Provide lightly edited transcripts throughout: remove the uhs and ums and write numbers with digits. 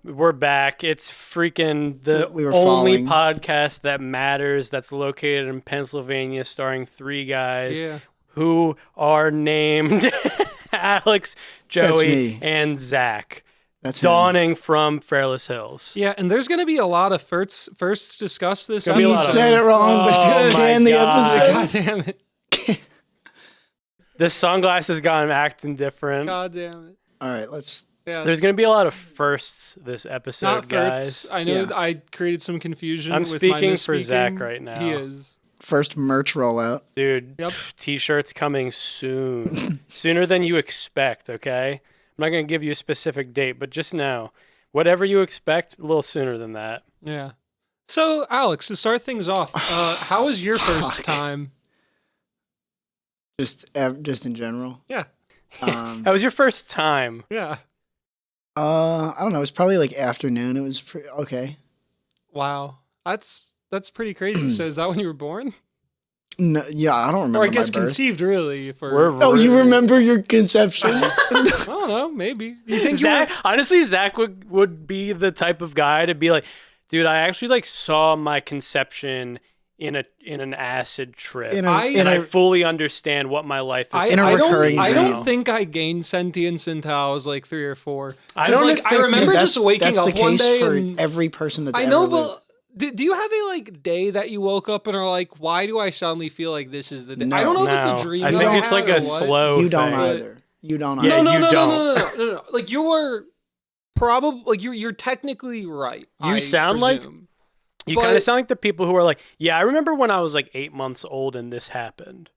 We're back. It's freaking the We were only falling. podcast that matters that's located in Pennsylvania, starring three guys who are named Alex, Joey, me. and Zack. That's him. Dawning from Fairless Hills. Yeah, and there's going to be a lot of firsts discussed this Gonna be a He lot of- said it wrong, but he's Oh going to my end the God. episode. God damn it. The sunglasses got him acting different. God damn it. All right, let's... Yeah. There's going to be a lot of firsts this episode, Not guys. firsts. I know Yeah. I created some confusion I'm with my speaking for misspeaking. Zack right now. He is. First merch rollout. Dude, Yep. T-shirts coming soon. Sooner than you expect, okay? I'm not going to give you a specific date, but just know, whatever you expect, a little sooner than that. Yeah. So, Alex, to start things off, how was your first time? Just in general. Yeah. Um, That was your first time. Yeah. I don't know. It was probably like afternoon. It was okay. Wow. That's pretty crazy. So, is that when you were born? No, yeah, I don't remember. Or I guess my birth. conceived, really. Oh, you remember your conception? I don't know. Maybe. You think Zack, honestly, Zack would be the type of guy to be like, dude, I actually like saw my conception in an acid trip. I fully understand what my life is. In a recurring I dream. don't think I gained sentience until I was like 3 or 4. I don't like, think- I remember that's, just waking that's up the one case day for and every person that's I ever know, lived. but do you have a like day that you woke up and are like, why do I suddenly feel like this is the day? No. I don't know if No. it's a dream. I that think I it's had like or a what. slow You don't thing. either. You don't Yeah, either. you don't. No. Like you were probably like you're technically right. You I sound like- presume. You But- kind of sound like the people who are like, yeah, I remember when I was like 8 months old and this happened.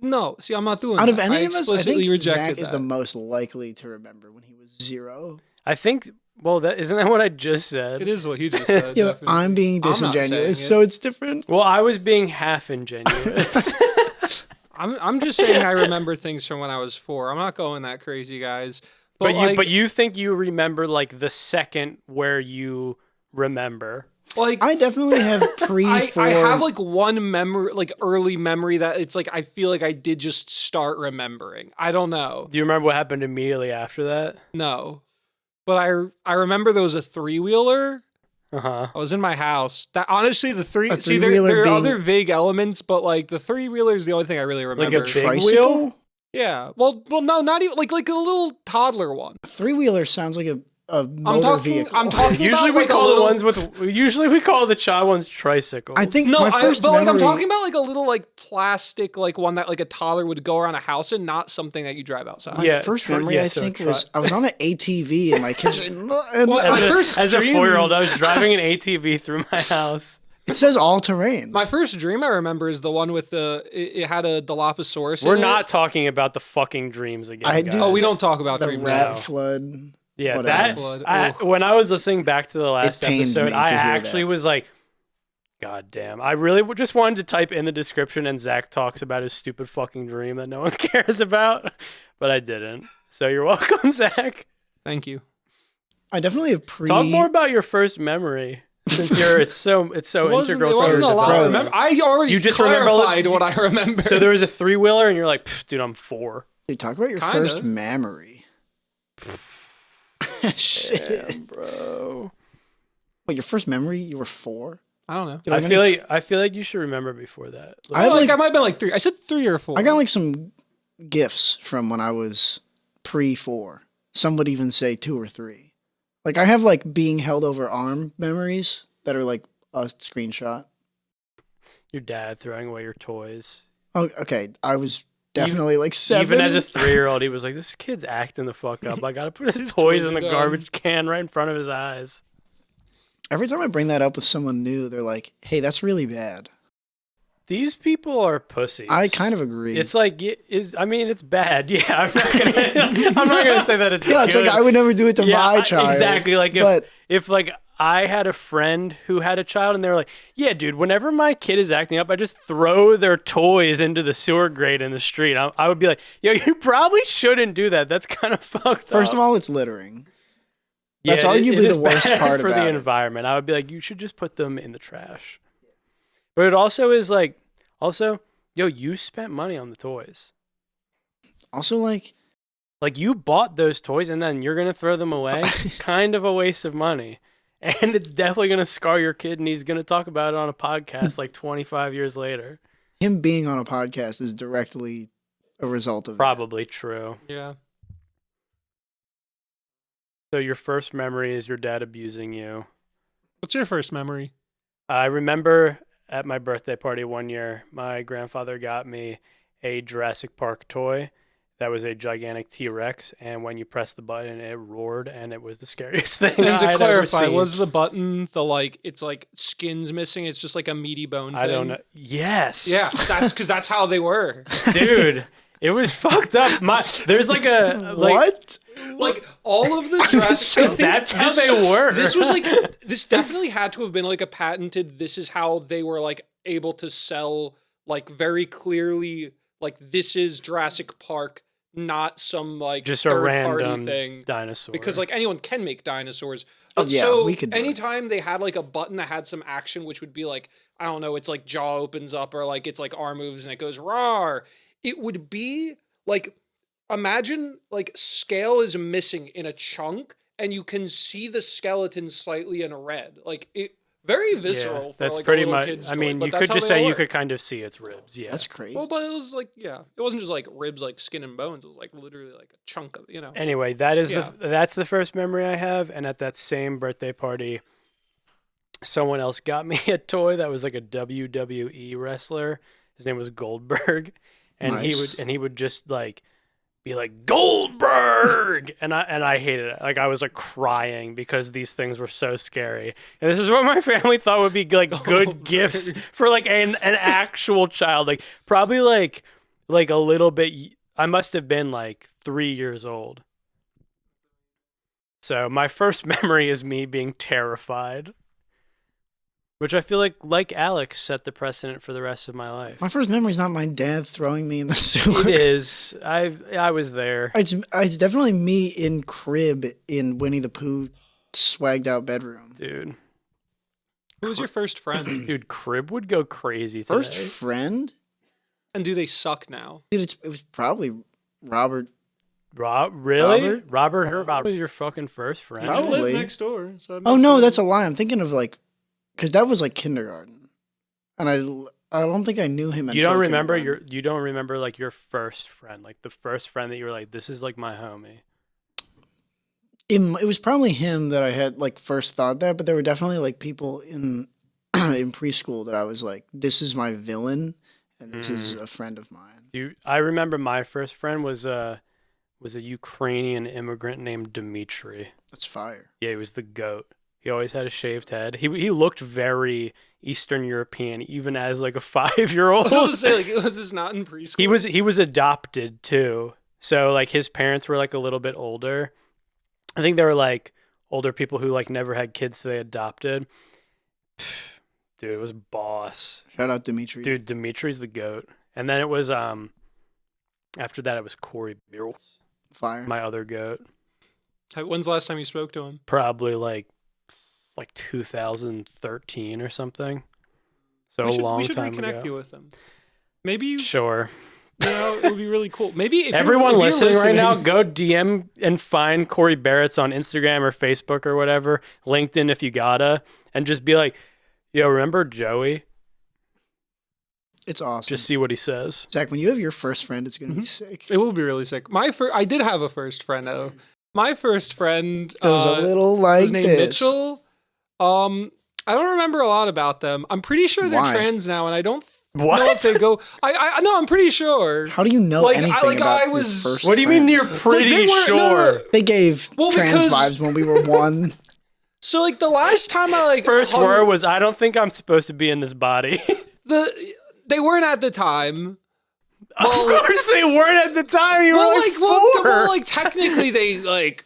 No, see, I'm not doing Out that. of any I of us, I explicitly think rejected Zach is that. the most likely to remember when he was 0. I think, well, isn't that what I just said? It is what he just said. Yeah, but definitely. I'm being I'm not saying disingenuous, it. so it's different. Well, I was being half ingenuous. I'm just saying I remember things from when I was 4. I'm not going that crazy, guys. But you think you remember like the second where you remember. like I definitely have pre-4. I have like one memory, like early memory that it's like I feel like I did just start remembering. I don't know. Do you remember what happened immediately after that? No. But I remember there was a 3-wheeler. Uh-huh. I was in my house. That honestly the three A see there three-wheeler are being- other vague elements, but like the 3-wheeler is the only thing I really remember. Like a big tricycle? wheel? Yeah. Well no, not even like a little toddler one. A 3-wheeler sounds like a motor talking- vehicle. I'm talking- Usually about, we like, a call little- the child ones tricycles. I think No, my first but like I'm memory- talking about like a little like plastic like one that like a toddler would go around a house in, not something that you drive outside. My Yeah, first true- memory, yeah, I so think, try- was I was on an ATV in my kitchen, and Well, my first as a dream- 4-year-old, I was driving an ATV through my house. it says all terrain. My first dream I remember is the one with it had a Dilophosaurus. We're in not It. talking about the fucking dreams again. I guys. do- Oh, we don't talk about the dreams. rat now. flood. Yeah, whatever. that Flood. when I was listening back to the last pained episode, me to I hear actually that. was like, God damn. I really just wanted to type in the description and Zach talks about his stupid fucking dream that no one cares about, but I didn't. So you're welcome, Zach. Thank you. I definitely have Talk more about your first memory since it's so It integral to wasn't your a lot. I development. remember. I already You just remember clarified what I remember. So there was a 3-wheeler and you're like, dude, I'm 4. Dude, talk about your Kinda. first memory. Shit. Damn, bro. Wait, your first memory? You were 4? I don't know. Dude, I feel like you should remember before that. I have like like I might have been like 3. I said 3 or 4. I got like some gifts from when I was pre-4. Some would even say 2 or 3. Like I have like being held over arm memories that are like a screenshot. Your dad throwing away your toys. Oh, okay. I was definitely like 7. Even as a 3-year-old, he was like, this kid's acting the fuck up. I gotta put his His toys toys in are the dumb. garbage can right in front of his eyes. Every time I bring that up with someone new, they're like, "Hey, that's really bad." These people are pussies. I kind of agree. It's like, it's bad. Yeah, I'm not gonna say that it's yeah, it's good. like I would never do it to my child. Exactly. Like but if like I had a friend who had a child and they're like, yeah, dude, whenever my kid is acting up, I just throw their toys into the sewer grate in the street. I would be like, yo, you probably shouldn't do that. That's kind of fucked up. first of all, it's littering. That's Yeah, arguably it is the worst bad part for about the it. environment. I would be like, you should just put them in the trash. But it also is like, yo, you spent money on the toys. Also, like, Like, you bought those toys and then you're going to throw them away? Kind of a waste of money. And it's definitely going to scar your kid, and he's going to talk about it on a podcast like 25 years later. Him being on a podcast is directly a result of Probably true. Yeah. So your first memory is your dad abusing you. What's your first memory? I remember at my birthday party one year, my grandfather got me a Jurassic Park toy that was a gigantic T-Rex, and when you press the button, it roared, and it was the scariest thing And I'd to ever clarify, seen. was the button it's like skin's missing? It's just like a meaty bone thing? I don't know. Yes. Yeah, that's how they were. Dude, it was fucked up. There's like a... what? Like all of the Jurassic... That's how they were. This was like... This definitely had to have been like a patented... This is how they were like able to sell like very clearly like this is Jurassic Park, not some like just a third-party random thing. dinosaur. Because like anyone can make dinosaurs. Oh, yeah, so we could do it. anytime they had like a button that had some action, which would be like, I don't know, it's like jaw opens up or like it's like arm moves and it goes roar. It would be like, imagine like scale is missing in a chunk and you can see the skeleton slightly in red. Like it, very visceral. For that's like pretty a little much. kid's I toy, mean, but you that's could how just they say all you work. could kind of see its ribs. Yeah, That's crazy. Well, but it was like, yeah, it wasn't just like ribs, like skin and bones. It was like literally like a chunk of, Anyway, that is Yeah. that's the first memory I have. And at that same birthday party, someone else got me a toy that was like a WWE wrestler. His name was Goldberg, and Nice. he would just like be like Goldberg, and I hated it. Like I was like crying because these things were so scary. And this is what my family thought would be like good gifts for like an actual child. Like probably like a little bit. I must have been like 3 years old. So my first memory is me being terrified, which I feel like Alex set the precedent for the rest of my life. My first memory is not my dad throwing me in the sewer. It is. I was there. It's definitely me in crib in Winnie the Pooh swagged out bedroom. Dude. Who was your first friend? Dude, crib would go crazy today. First friend? And do they suck now? Dude, it was probably Robert. Really? Robert Herbot was your fucking first friend? Probably. You live next door. So Oh no, that's a lie. I'm thinking of like, because that was like kindergarten, and I don't think I knew him. You don't remember kindergarten. like your first friend, like the first friend that you were like, this is like my homie. It was probably him that I had like first thought that, but there were definitely like people in in preschool that I was like, this is my villain, and this is a friend of mine. I remember my first friend was a Ukrainian immigrant named Dmitry. That's fire. Yeah, he was the goat. He always had a shaved head. He looked very Eastern European, even as like a 5-year-old. I was going to say, like, was this not in preschool? He was adopted too. So like his parents were like a little bit older. I think they were like older people who like never had kids, so they adopted. Dude, it was boss. Shout out Dimitri. Dude, Dimitri's the goat. And then it was after that it was Corey Beer, Fire. my other goat. When's the last time you spoke to him? Probably like 2013 or something. So a long we should time reconnect ago. you with him. Maybe you Sure. it would be really cool. Maybe if Everyone if you're listening right now, go DM and find Corey Barrett's on Instagram or Facebook or whatever, LinkedIn if you gotta, and just be like, yo, remember Joey? It's awesome. Just see what he says. Zach, when you have your first friend, it's gonna be sick. It will be really sick. I did have a first friend though. My first friend It was a little like was named this. Mitchell. I don't remember a lot about them. I'm pretty sure they're Why? trans now, and I don't know What? if they go. I know. I'm pretty sure. How do you know Like, anything about I your was- first What do you friend? mean you're pretty they were- sure? no. They gave Well, trans because- vibes when we were one. So like the last time I like First hung- word was, I don't think I'm supposed to be in this body. they weren't at the time. Of course they weren't at the time. You Well, were like, like, 4. well, like technically they like.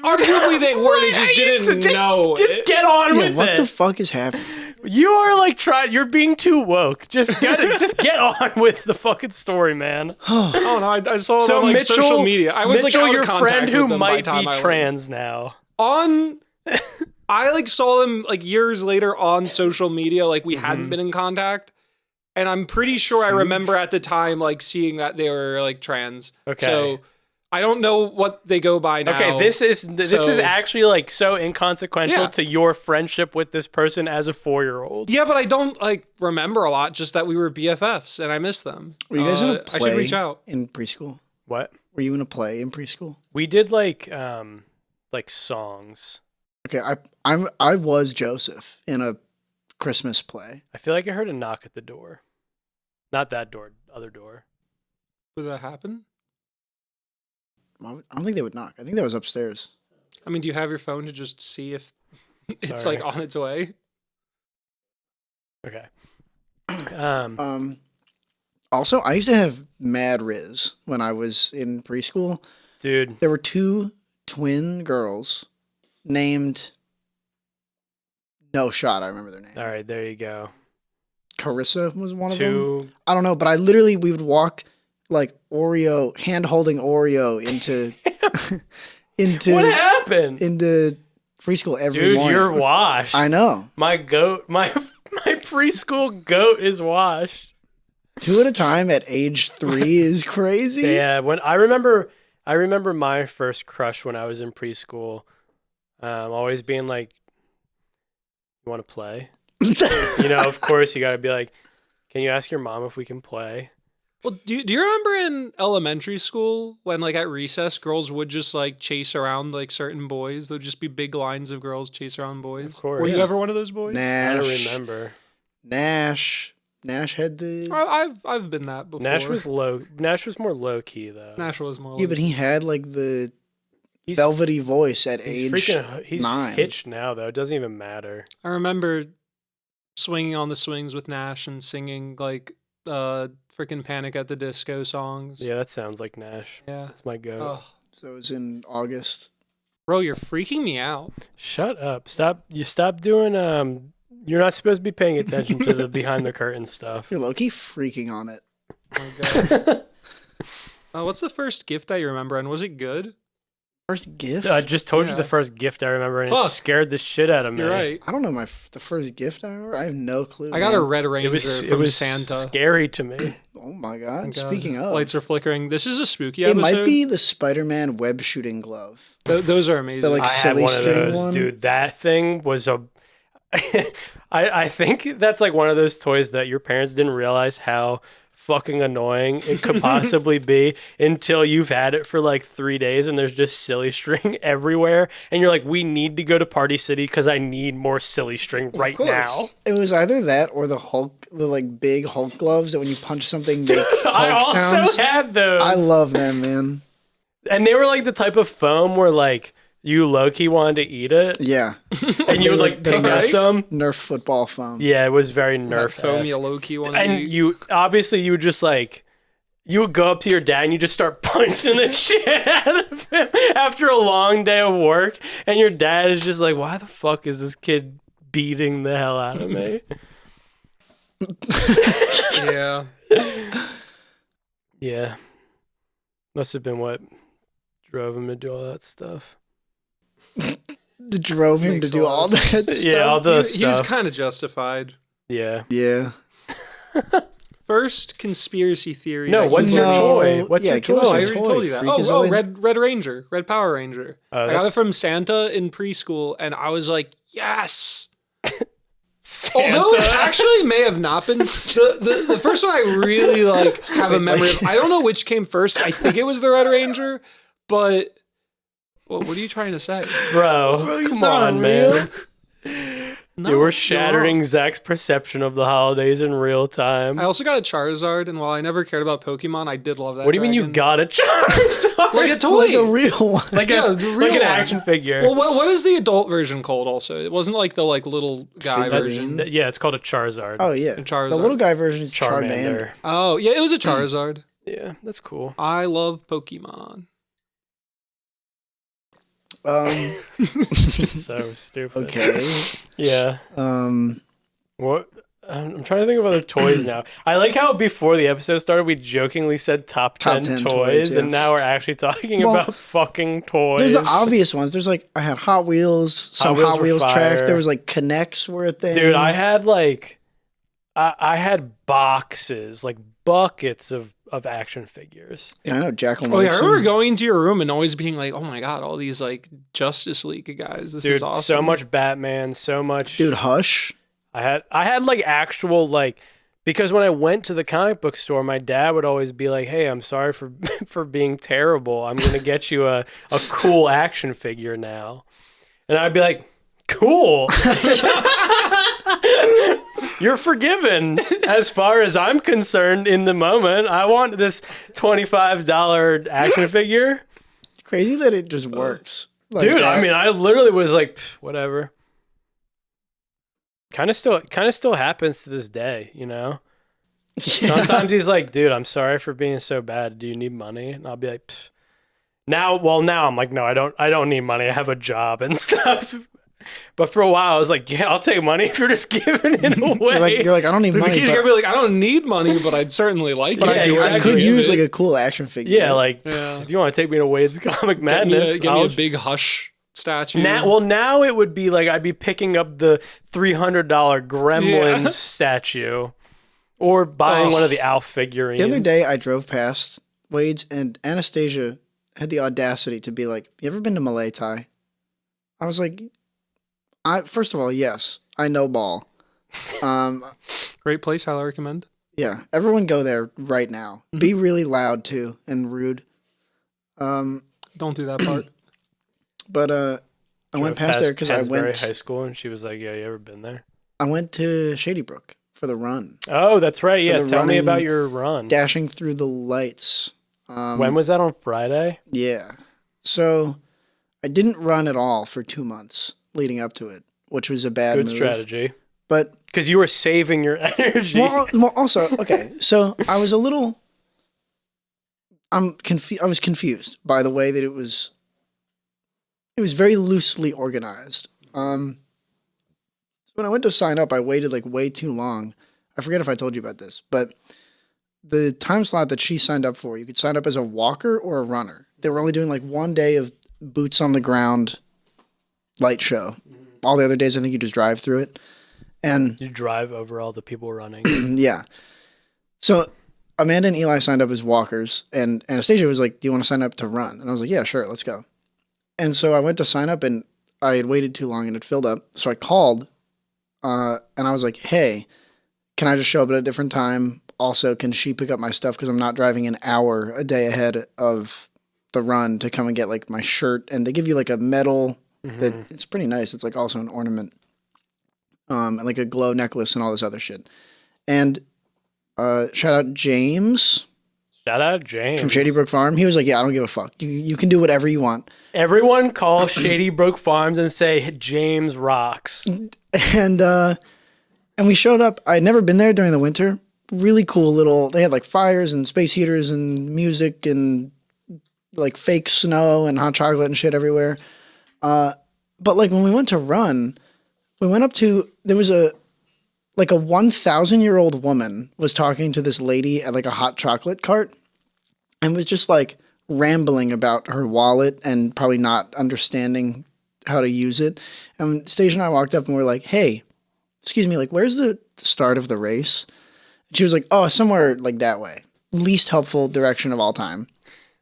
Arguably they were. They just didn't know. Just get on Yeah, with what it. the fuck is happening? You are like you're being too woke. Just get on with the fucking story, man. Oh no, I saw So it on like Mitchell, social media. I was Mitchell, like out your of contact friend with who them by might the time be I went. trans now. On I like saw them like years later on social media, like we hadn't been in contact. And I'm pretty sure I remember at the time like seeing that they were like trans. Okay. So I don't know what they go by now. Okay, this is actually like so inconsequential to your friendship with this person as a 4-year-old. Yeah, but I don't like remember a lot. Just that we were BFFs and I miss them. Were you guys in a play I should reach out in preschool? What? Were you in a play in preschool? We did like songs. Okay, I was Joseph in a Christmas play. I feel like I heard a knock at the door. Not that door, other door. Did that happen? I don't think they would knock. I think that was upstairs. I mean, do you have your phone to just see if it's like on its way? Okay. Also, I used to have mad rizz when I was in preschool. Dude. There were 2 twin girls named No Shot. I remember their name. All right, there you go. Carissa was one of 2. them. I don't know, but we would walk like Oreo, hand holding Oreo into What happened? into preschool every morning. Dude, you're washed. I know. My preschool goat is washed. 2 at a time at age 3 is crazy. Yeah, when I remember my first crush when I was in preschool. Always being like, "You want to play?" Of course you got to be like, "Can you ask your mom if we can play?" Well, do you remember in elementary school when like at recess girls would just like chase around like certain boys? There'd just be big lines of girls chase around boys. Of course. Were you ever one of those boys? Nash. I don't remember. Nash had the... I've been that before. Nash was more low key though. Nash was more. Yeah, but he had like the velvety voice at age 9. Pitched now though. It doesn't even matter. I remember swinging on the swings with Nash and singing like freaking Panic at the Disco songs. Yeah, that sounds like Nash. Yeah, that's my goat. Oh. So it was in August. Bro, you're freaking me out. Shut up! Stop doing. You're not supposed to be paying attention to the behind the curtain stuff. You're low-key freaking on it. Oh my god. What's the first gift that you remember, and was it good? First gift? I just told you the first gift I remember, and it scared the shit out of me. You're right. I don't know the first gift I remember. I have no clue. I got a Red Ranger it was Santa. Scary to me. Oh my god. Speaking of. Lights are flickering. This is a spooky it episode. might be the Spider-Man web shooting glove. Those are amazing. The, like, I had one of those, one. dude. That thing was a... I think that's like one of those toys that your parents didn't realize how fucking annoying it could possibly be until you've had it for like 3 days and there's just silly string everywhere and you're like, we need to go to Party City because I need more silly string right now. It was either that or the Hulk, the like big Hulk gloves that when you punch something make Hulk I also sounds. had those. I love them, man. And they were like the type of foam where like you low-key wanted to eat it. Yeah. And you would like pick at them. Nerf football foam. Yeah, it was very Nerf foam you low-key wanted and to eat. you obviously you would just like you would go up to your dad and you just start punching the shit out of him after a long day of work, and your dad is just like, why the fuck is this kid beating the hell out of me? Yeah. Yeah. Must have been what drove him to do all that stuff. Drove him to do all that stuff. Yeah, all the stuff. He was kind of justified. Yeah. Yeah. First conspiracy theory. No, what's your toy? What's your give toy? us I your already toy, told you that. freakazoid. Red Ranger, Red Power Ranger. I got it from Santa in preschool, and I was like, yes. Santa. Although it actually may have not been the first one I really like have a memory of. I don't know which came first. I think it was the Red Ranger, but what are you trying to say, Bro, come on, man. No, you were you're shattering wrong. Zach's perception of the holidays in real time. I also got a Charizard, and while I never cared about Pokemon, I did love that. What do you mean you got a Charizard? like a toy, Like a real one. like an action figure. Well, what is the adult version called? Also, it wasn't like the like little guy Figurine? version. Yeah, it's called a Charizard. Oh yeah. A Charizard. The little guy version is Charmander. Charmander. Oh yeah, it was a Charizard. Yeah, that's cool. I love Pokemon. So stupid. Okay. Yeah. What? I'm trying to think of other toys now. I like how before the episode started, we jokingly said top 10 toys, yeah. and now we're actually talking Well, about fucking toys. There's the obvious ones. There's like I had Hot Wheels, some Hot were Wheels fire. tracks. There was like Connects were a thing. Dude, I had like I had boxes, like buckets of action figures. Yeah, I know Jackal. Oh yeah, I remember going into your room and always being like, "Oh my god, all these like Justice League guys! This Dude, is awesome." so much Batman, so much. Dude, Hush. I had like actual like, because when I went to the comic book store, my dad would always be like, "Hey, I'm sorry for for being terrible. I'm gonna get you a cool action figure now," and I'd be like, "Cool." You're forgiven as far as I'm concerned in the moment. I want this $25 action figure. Crazy that it just works. Like Dude, that. I mean, I literally was like, whatever. Kind of still happens to this day, you know? Yeah. Sometimes he's like, dude, I'm sorry for being so bad. Do you need money? And I'll be like, pfft. Now I'm like, no, I don't need money. I have a job and stuff. But for a while, I was like, yeah, I'll take money if you're just giving it away. You're like, I don't need The money. kid's But, gonna be like, "I don't need money, but I'd certainly like but it." Yeah, I exactly. could Give use it. like a cool action figure. Yeah, like Yeah. if you want to take me to Wade's Comic Get me Madness, a big Hush statue. now it would be like I'd be picking up the $300 Gremlins Yeah. statue, or buying one of the Alf figurines. The other day, I drove past Wade's, and Anastasia had the audacity to be like, "You ever been to Malay Thai?" I was like, first of all, yes, I know ball. Great place, highly recommend. Yeah, everyone go there right now. Be really loud too and rude. Don't do that part. But I went past there because I went. High School, and she was like, "Yeah, you ever been there?" I went to Shady Brook for the run, Oh, that's right. For Yeah, the tell me running, about your run. dashing through the lights. When was that, on Friday? Yeah. So I didn't run at all for 2 months leading up to it, which was a bad Good move. strategy. But Because you were saving your energy. well, also, okay. So I was a little. I was confused by the way that it was. It was very loosely organized. When I went to sign up, I waited like way too long. I forget if I told you about this, but the time slot that she signed up for, you could sign up as a walker or a runner. They were only doing like 1 day of boots on the ground light show. All the other days, I think you just drive through it. And You drive over all the people running. yeah. So Amanda and Eli signed up as walkers, and Anastasia was like, "Do you want to sign up to run?" And I was like, "Yeah, sure, let's go." And so I went to sign up, and I had waited too long, and it filled up. So I called, and I was like, "Hey, can I just show up at a different time? Also, can she pick up my stuff because I'm not driving an hour a day ahead of the run to come and get like my shirt?" And they give you like a medal that it's pretty nice. It's like also an ornament, and like a glow necklace and all this other shit. And shout out James Shout out James. from Shady Brook Farm. He was like, "Yeah, I don't give a fuck. You can do whatever you want." Everyone call Shady Brook Farms and say James rocks. And we showed up. I had never been there during the winter. Really cool little. They had like fires and space heaters and music and like fake snow and hot chocolate and shit everywhere. But like when we went to run, we went up to there was a 1,000-year-old woman was talking to this lady at like a hot chocolate cart and was just like rambling about her wallet and probably not understanding how to use it. And Stacia and I walked up and we were like, "Hey, excuse me, like where's the start of the race?" And she was like, "Oh, somewhere like that way." Least helpful direction of all time.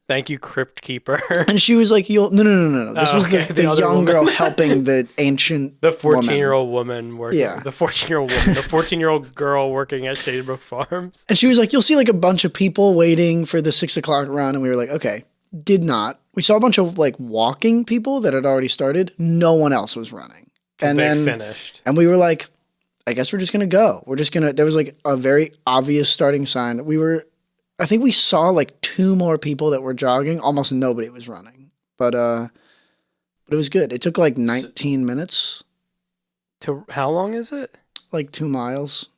Thank you, Crypt Keeper. And she was like, No. This was okay, the the other young woman. girl helping the ancient The woman. 14-year-old woman working. Yeah. The 14-year-old woman. The 14-year-old girl working at Shady Brook Farms. And she was like, "You'll see like a bunch of people waiting for the 6 o'clock run." And we were like, "Okay." Did not. We saw a bunch of like walking people that had already started. No one else was running. And They then finished. and we were like, "I guess we're just gonna go. We're just gonna." There was like a very obvious starting sign. I think we saw like 2 more people that were jogging. Almost nobody was running. But it was good. It took like 19 minutes, How long is it? like 2 miles.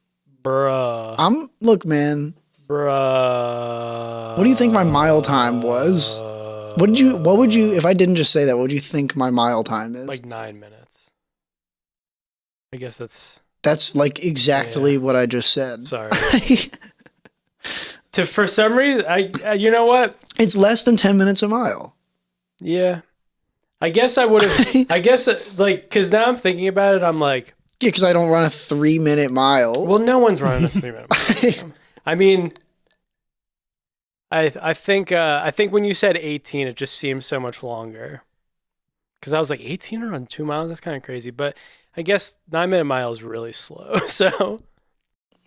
Bruh. Look, man. Bruh. What do you think my mile time was? What would you, if I didn't just say that, what would you think my mile time is? Like 9 minutes. I guess That's like exactly Yeah. what I just said. sorry. For some reason, you know what? It's less than 10 minutes a mile. Yeah. I guess I would have, I guess, like, because now I'm thinking about it, I'm like, Yeah, because I don't run a 3-minute mile. Well, no one's running a 3-minute mile. I mean, I think when you said 18, it just seemed so much longer. Because I was like, 18 to run 2 miles? That's kind of crazy. But I guess 9-minute mile is really slow. So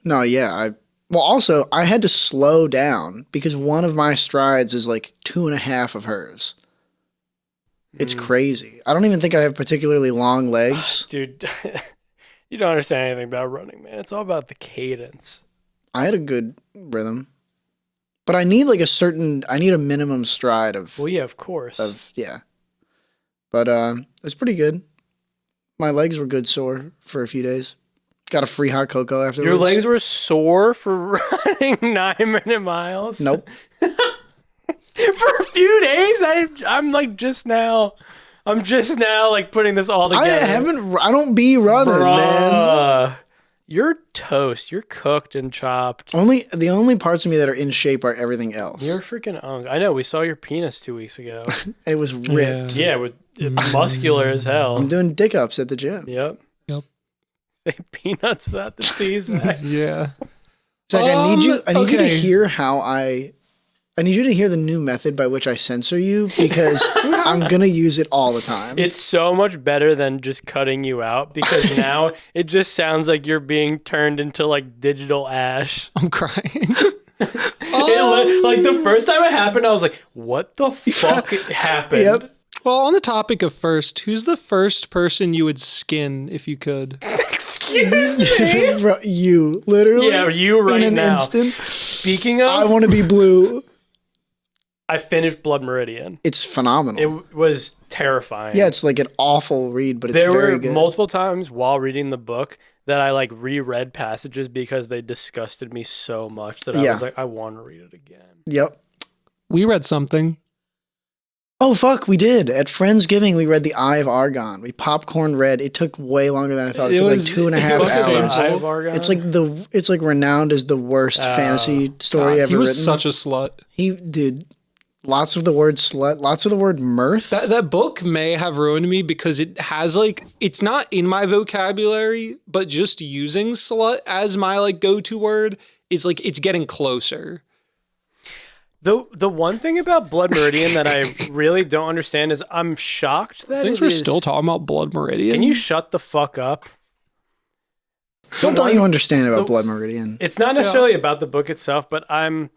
No, yeah. Also, I had to slow down because one of my strides is like 2.5 of hers. It's crazy. I don't even think I have particularly long legs. Dude, you don't understand anything about running, man. It's all about the cadence. I had a good rhythm. But I need like I need a minimum stride of, Well, yeah, of course. yeah. But it's pretty good. My legs were good sore for a few days. Got a free hot cocoa afterwards. Your legs were sore for running 9-minute miles? Nope. For a few days? I'm just now like putting this all together. I don't be running, man. You're toast. You're cooked and chopped. The only parts of me that are in shape are everything else. You're freaking I know. We saw your penis 2 weeks ago. It was ripped. Yeah, muscular as hell. I'm doing dick ups at the gym. Yep. Say peanuts without the C's. Yeah. Zach, I need you to hear I need you to hear the new method by which I censor you because I'm going to use it all the time. It's so much better than just cutting you out because now it just sounds like you're being turned into like digital ash. I'm crying. Like the first time it happened, I was like, what the fuck happened? Yep. Well, on the topic of first, who's the first person you would skin if you could? Excuse me? Bro, you, literally. Yeah, you right in an now. instant. Speaking of, I want to be blue. I finished Blood Meridian. It's phenomenal. It was terrifying. Yeah, it's like an awful read, but it's there very were good. multiple times while reading the book that I like reread passages because they disgusted me so much that I was like, I want to read it again. Yep. We read something. Oh, fuck, we did. At Friendsgiving, we read The Eye of Argon. We popcorn read. It took way longer than I thought. It took like 2.5 Was it The hours. Eye of Argon? It's like renowned as the worst fantasy story ever He was written. such a slut. Dude, lots of the word slut, lots of the word mirth. That book may have ruined me because it has like, it's not in my vocabulary, but just using slut as my like go-to word is like, it's getting closer. The one thing about Blood Meridian that I really don't understand is I'm shocked that we're still talking about Blood Meridian. Can you shut the fuck up? What don't you understand about Blood Meridian? It's not necessarily about the book itself, but I'm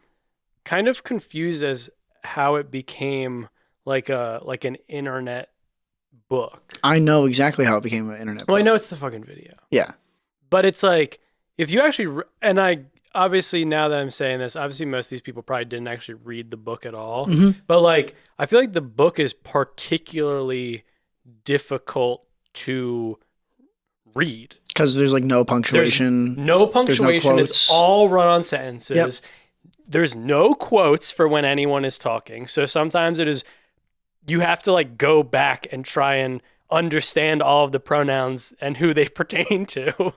kind of confused as how it became like an internet book. I know exactly how it became an internet book. Well, I know it's the fucking video. Yeah. But it's like, if you actually, and I, obviously now that I'm saying this, obviously most of these people probably didn't actually read the book at all. Mm-hmm. But like, I feel like the book is particularly difficult to read. Because there's like no punctuation. There's no punctuation. It's all run on sentences. Yep. There's no quotes for when anyone is talking. So sometimes you have to like go back and try and understand all of the pronouns and who they pertain to.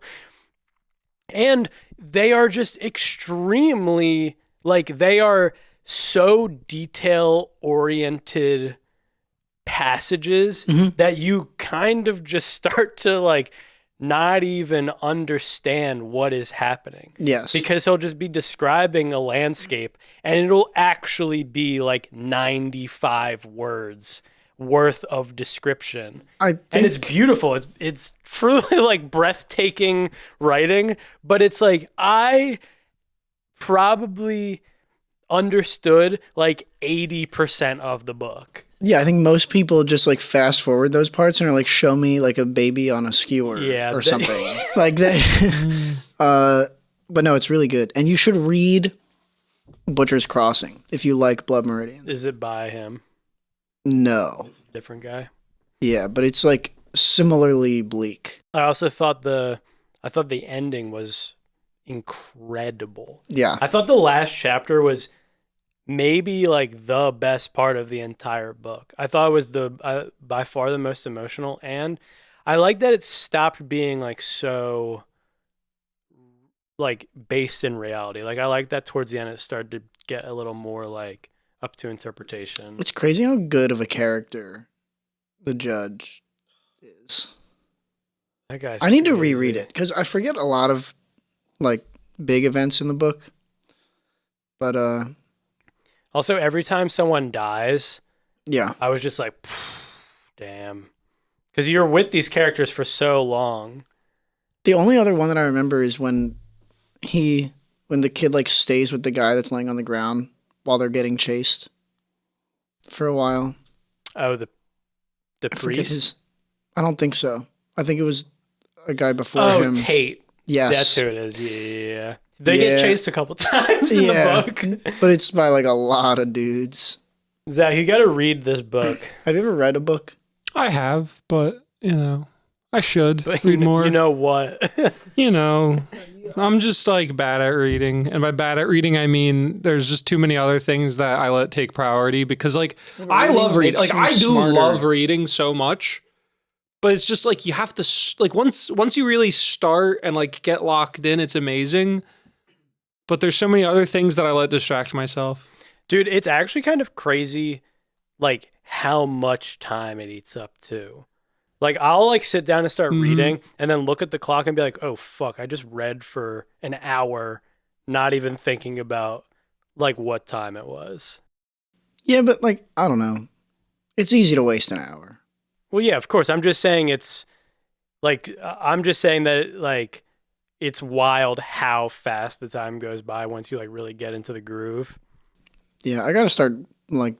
And they are just extremely, like, they are so detail-oriented passages that you kind of just start to, like, not even understand what is happening. Yes. Because he'll just be describing a landscape, and it'll actually be, like, 95 words worth of description. And it's beautiful. It's truly like breathtaking writing, but it's like I probably understood like 80% of the book. Yeah, I think most people just like fast forward those parts and are like, show me like a baby on a skewer or something. Like that. But no, it's really good. And you should read Butcher's Crossing if you like Blood Meridian. Is it by him? No. It's a different guy. Yeah, but it's like similarly bleak. I also thought the ending was incredible. Yeah. I thought the last chapter was maybe like the best part of the entire book. I thought it was by far the most emotional, and I like that it stopped being like so like based in reality. Like I like that towards the end it started to get a little more like up to interpretation. It's crazy how good of a character the judge is. That guy's I need to crazy. reread it because I forget a lot of like big events in the book. But Also, every time someone dies, yeah, I was just like, damn. Because you're with these characters for so long. the only other one that I remember is when the kid like stays with the guy that's laying on the ground while they're getting chased for a while. Oh, the I forget priest? I don't think so. I think it was a guy before Oh, him. Tate. Yes. That's who it is. Yeah. They Yeah. get chased a couple times in Yeah. the book. But it's by like a lot of dudes. Zach, you got to read this book. Have you ever read a book? I have, but I should But read more. You know what? I'm just like bad at reading, and by bad at reading, I mean there's just too many other things that I let take priority because like I love reading, like I do love reading so much, but it's just like you have to like once you really start and like get locked in, it's amazing. But there's so many other things that I let distract myself. Dude, it's actually kind of crazy, like how much time it eats up too. Like I'll like sit down and start reading and then look at the clock and be like, oh fuck, I just read for an hour, not even thinking about like what time it was. Yeah, but like, I don't know. It's easy to waste an hour. Well, yeah, of course. I'm just saying it's like, I'm just saying that like it's wild how fast the time goes by once you like really get into the groove. Yeah, I gotta start like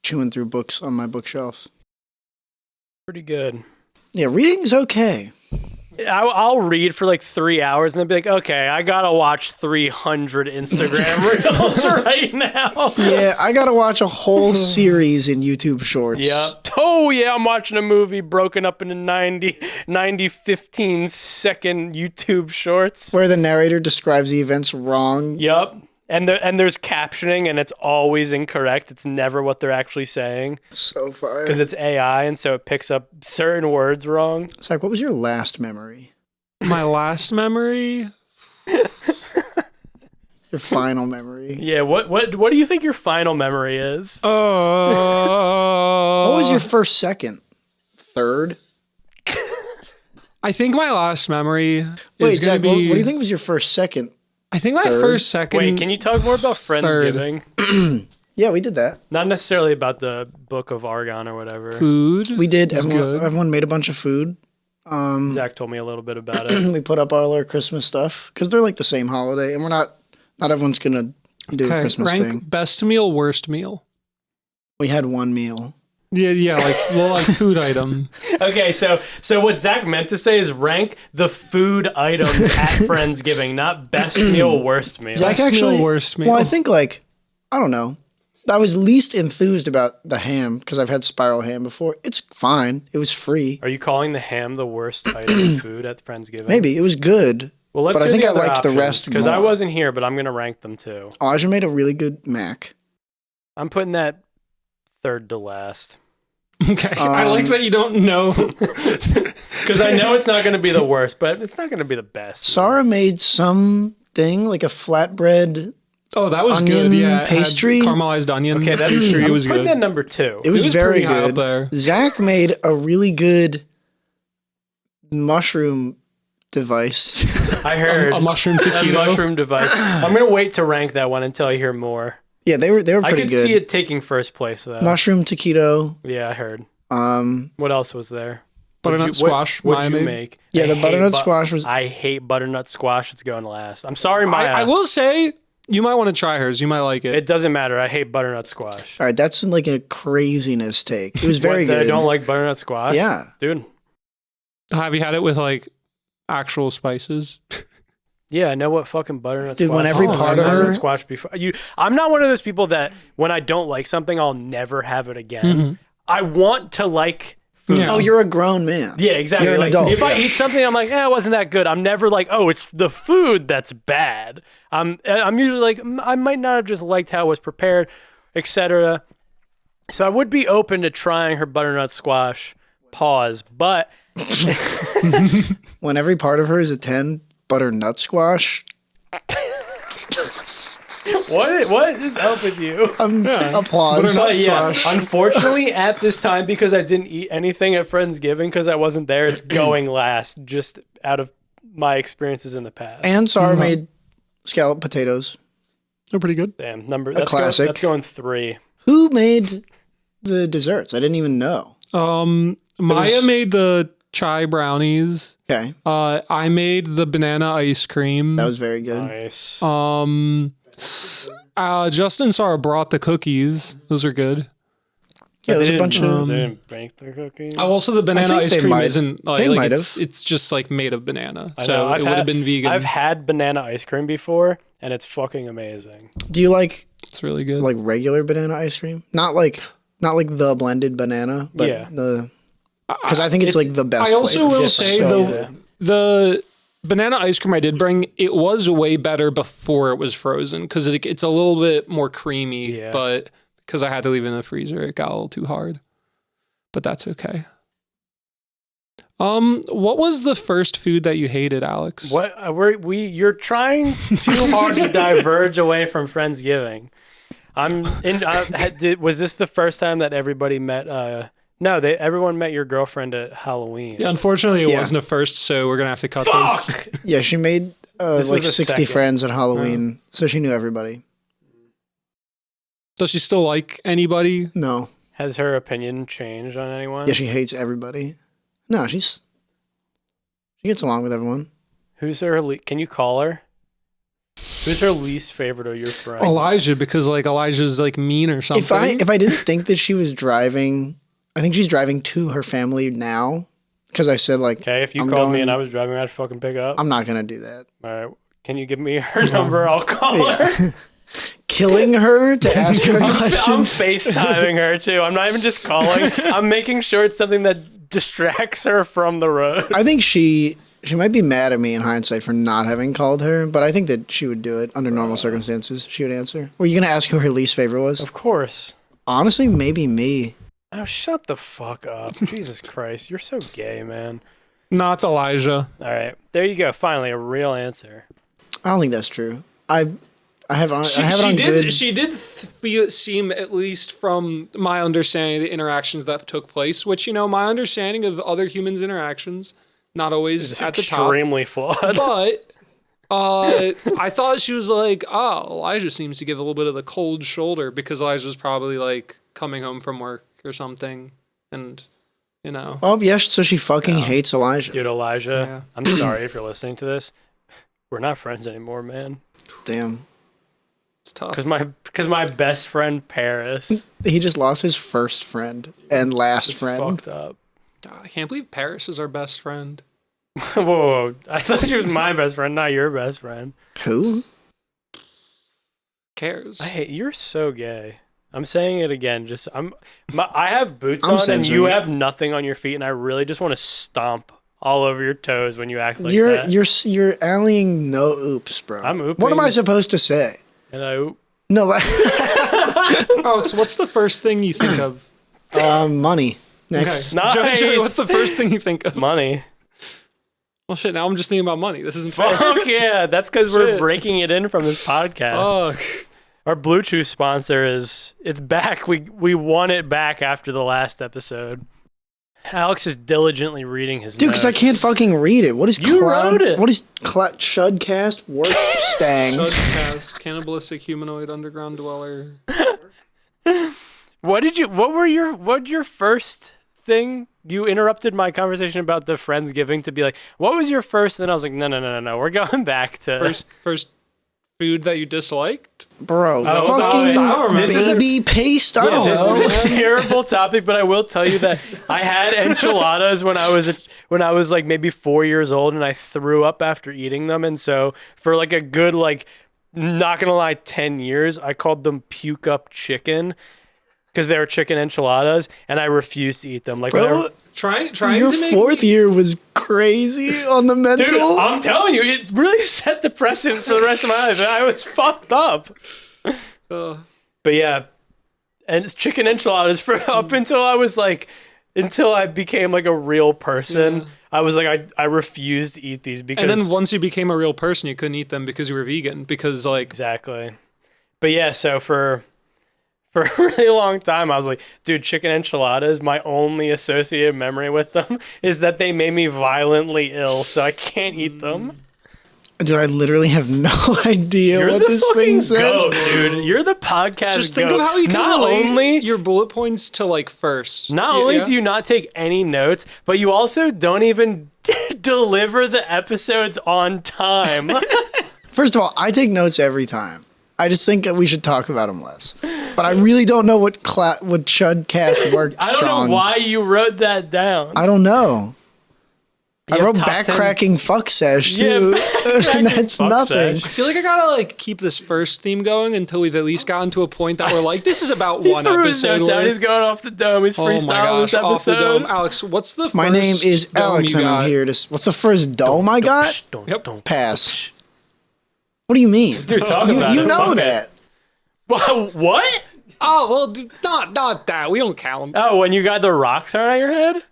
chewing through books on my bookshelf. Pretty good. Yeah, reading's okay. I'll read for like 3 hours and then be like, okay, I gotta watch 300 Instagram reels right now. Yeah, I gotta watch a whole series in YouTube Shorts. Yep. Oh yeah, I'm watching a movie broken up into 90 15-second YouTube shorts. Where the narrator describes the events wrong. Yep. And there's captioning and it's always incorrect. It's never what they're actually saying. So far. Because it's AI and so it picks up certain words wrong. Zach, what was your last memory? My last memory? Your final memory? Yeah, what do you think your final memory is? What was your first second? Third? I think my last memory is Wait, going Zach, to what be... do you think was your first second? I think my third? first second... Wait, can you talk more about Friendsgiving? Yeah, we did that. Not necessarily about the Book of Argon or whatever. Food? We did. was good. Everyone made a bunch of food. Zach told me a little bit about it. We put up all our Christmas stuff because they're like the same holiday, and we're not everyone's gonna do a Christmas rank thing. best meal, worst meal. We had one meal. Yeah, like food item. Okay, so what Zach meant to say is rank the food items at Friendsgiving, not best meal, worst meal. Zach Best meal, actually, worst meal. Well, I think like I don't know. I was least enthused about the ham because I've had spiral ham before. It's fine. It was free. Are you calling the ham the worst item of food at Friendsgiving? Maybe it was good. Well, let's but I hear think the I other liked the options, rest because I more. wasn't here, but I'm gonna rank them too. Aja made a really good mac. I'm putting that third to last Okay, I like that you don't know. because I know it's not gonna be the worst, but it's not gonna be the best. Sarah made something like a flatbread. Oh, that was Onion good. Yeah, it had pastry? caramelized onion. Okay, that's true. It was putting good. that number 2. It was very pretty high up good. there. Zach made a really good mushroom device. I heard A mushroom a taquito. mushroom device. I'm gonna wait to rank that one until I hear more. Yeah, they were I pretty could good. see it taking first place though. Mushroom taquito. Yeah, I heard. Um, What else was there? Butternut squash. What'd Maya you made. make? yeah, I the hate butternut squash was. I hate butternut squash. It's going last. I'm sorry, Maya. I will say you might want to try hers. You might like it. It doesn't matter. I hate butternut squash. All right, that's like a craziness take. It was very What, that good. I don't like butternut squash. Yeah, dude. Have you had it with like actual spices? Yeah, I know what fucking butternut Dude, squash. when every part of butternut her- squash before you. I'm not one of those people that when I don't like something, I'll never have it again. Mhm. I want to like food. Yeah. Oh, you're a grown man. Yeah, exactly. You're an Like, adult. if I eat something, I'm like, it wasn't that good. I'm never like, oh, it's the food that's bad. I'm usually like, I might not have just liked how it was prepared, etc. So I would be open to trying her butternut squash. Pause. But When every part of her is a 10, butternut squash. What is up with you? Applause. But yeah, unfortunately, at this time, because I didn't eat anything at Friendsgiving because I wasn't there, it's going last, just out of my experiences in the past. And Sarah made scalloped potatoes. They're pretty good. Damn, that's classic. That's going 3. Who made the desserts? I didn't even know. Maya made the chai brownies. Okay. I made the banana ice cream. That was very good. Nice. Justin and Sarah brought the cookies. Those are good. Yeah, there's a bunch of... They didn't bake the cookies. Oh, also the banana ice cream isn't like, might it's just like made of banana. I So know, it would have been vegan. I've had banana ice cream before, and it's fucking amazing. Do you like It's really good. like regular banana ice cream? Not like the blended banana, but Yeah. because I think it's like the best. I also flavor. will It's say so the good. the banana ice cream I did bring, it was way better before it was frozen because it's a little bit more creamy. Yeah. But because I had to leave it in the freezer, it got a little too hard. But that's okay. What was the first food that you hated, Alex? What you're trying too hard to diverge away from Friendsgiving. Was this the first time that everybody met? No, everyone met your girlfriend at Halloween. Yeah, unfortunately, it wasn't a first, so we're gonna have to cut this. Yeah, she made This like was a 60 second. friends at Halloween, so she knew everybody. Does she still like anybody? No, Has her opinion changed on anyone? yeah, she hates everybody. No, she gets along with everyone. Who's her? Can you call her? Who's her least favorite of your friends? Elijah, because like Elijah's like mean or something. If I didn't think that she was driving, I think she's driving to her family now. Because I said like, Okay, if you I'm called me going- and I was driving, I'd fucking pick up. I'm not gonna do that. All right, can you give me her number? I'll call her. Killing her to ask her a I'm question. FaceTiming her too. I'm not even just calling. I'm making sure it's something that distracts her from the road. I think she might be mad at me in hindsight for not having called her, but I think that she would do it under normal circumstances. She would answer. Were you gonna ask who her least favorite was? Of course. Honestly, maybe me. Oh, shut the fuck up. Jesus Christ. You're so gay, man. No, it's Elijah. All right. There you go. Finally, a real answer. I don't think that's true. I have it on good. She did seem, at least from my understanding of the interactions that took place, which, you know, my understanding of other humans' interactions, not always It's at the top. extremely flawed. But I thought she was like, oh, Elijah seems to give a little bit of the cold shoulder because Elijah was probably like coming home from work or something. And, you know. Oh, yes, so she fucking hates Elijah. Dude, Elijah, Yeah. I'm sorry if you're listening to this. We're not friends anymore, man. Damn. It's tough. Because my best friend, Paris, He just lost his first friend and last is friend. fucked up. God, I can't believe Paris is our best friend. Whoa. I thought she was my best friend, not your best friend. Who? Cares. You're so gay. I'm saying it again. I have boots I'm on and censoring you it. have nothing on your feet, and I really just want to stomp all over your toes when you act like you're that. you're allying no oops, bro. I'm ooping. What am I supposed to say? And I oop. No, like, Oh, so what's the first thing you think of? money. Next. Nice. Joey, what's the first thing you think of? Money. Well, shit, now I'm just thinking about money. This isn't fair. Fuck yeah. That's because we're Shit. breaking it in from this podcast. Fuck. Our Bluetooth sponsor it's back. We won it back after the last episode. Alex is diligently reading his Dude, because I notes. can't fucking read it. What is You wrote it. What is Shudcast? Work Stang. Podcast, cannibalistic humanoid underground dweller. What'd your first thing? You interrupted my conversation about the Friendsgiving to be like, what was your first? And then I was like, no. We're going back to First food that you disliked? Bro, Oh, fucking I don't remember. baby paste. I don't This know. is a terrible topic, but I will tell you that I had enchiladas when I was like maybe 4 years old, and I threw up after eating them. And so for like a good, like, not gonna lie, 10 years, I called them puke up chicken because they were chicken enchiladas, and I refused to eat them. Like, Bro, whenever- Trying your to make fourth year was crazy on the mental. dude, I'm telling you, it really set the precedent for the rest of my life. I was fucked up. Uh, But yeah, and it's chicken enchiladas for up until I became like a real person. Yeah. I was like, I refused to eat these because and then once you became a real person, you couldn't eat them because you were vegan. Because like exactly. But yeah, so for a really long time, I was like, dude, chicken enchiladas, my only associated memory with them is that they made me violently ill, so I can't eat them. Dude, I literally have no idea You're what the this fucking thing says. goat, dude. You're the podcast Just think goat. of how you can not relate only your bullet points to like first. Not only do you not take any notes, but you also don't even deliver the episodes on time. First of all, I take notes every time. I just think that we should talk about them less. But I really don't know what Chudcast worked I don't strong. know why you wrote that down. I don't know. You I have wrote top 10? backcracking fuck sesh Yeah, too, backcracking and that's fuck nothing. sesh. I feel like I gotta like keep this first theme going until we've at least gotten to a point that we're like, this is about He one threw his episode. notes out. worth. He's going off the dome. He's Oh my freestyling gosh, this off the episode. dome. Alex, what's the My first name is dome Alex, you and got? I'm here to. What's the first dome I got? Yep. Pass. What do you mean? Dude, talk about it. You know Fuck it. that. What? Oh well, not that. We don't count. Oh, when you got the rock thrown at your head?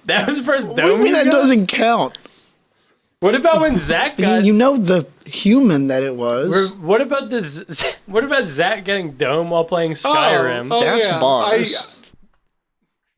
That was the first dome What do you mean that got? doesn't count? What about when Zack got... You know the human that it was. What about this? What about Zack getting dome while playing Skyrim? Oh, That's yeah. bars.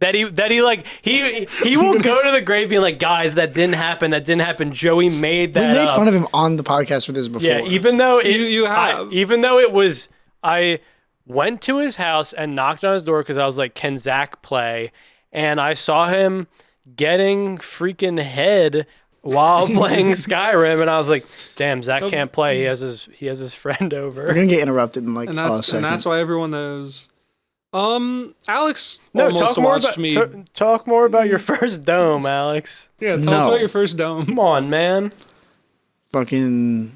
That he like he will go to the grave being like, guys, that didn't happen. Joey made We that made up. fun of him on the podcast for this before. Yeah, even though You have. even though it was, I went to his house and knocked on his door because I was like, can Zack play? And I saw him getting freaking head while playing Skyrim, and I was like, damn, Zack can't play. He has his friend We're over. gonna get interrupted in like and a that's second. and that's why everyone knows. Alex No, almost watched me. Talk more about your first dome, Alex. Yeah, tell us No. about your first dome. Come on, man. Fucking,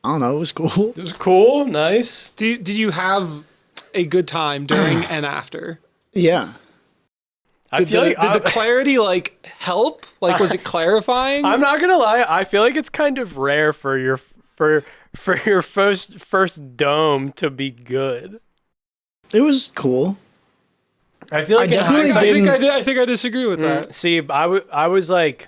I don't know. It was cool. It was cool, nice. Did you have a good time during and after? Yeah. I feel like did the clarity like help? Like, was it clarifying? I'm not gonna lie. I feel like it's kind of rare for your first dome to be good. It was cool. I feel like I definitely didn't- I think I disagree with that. See, I was like,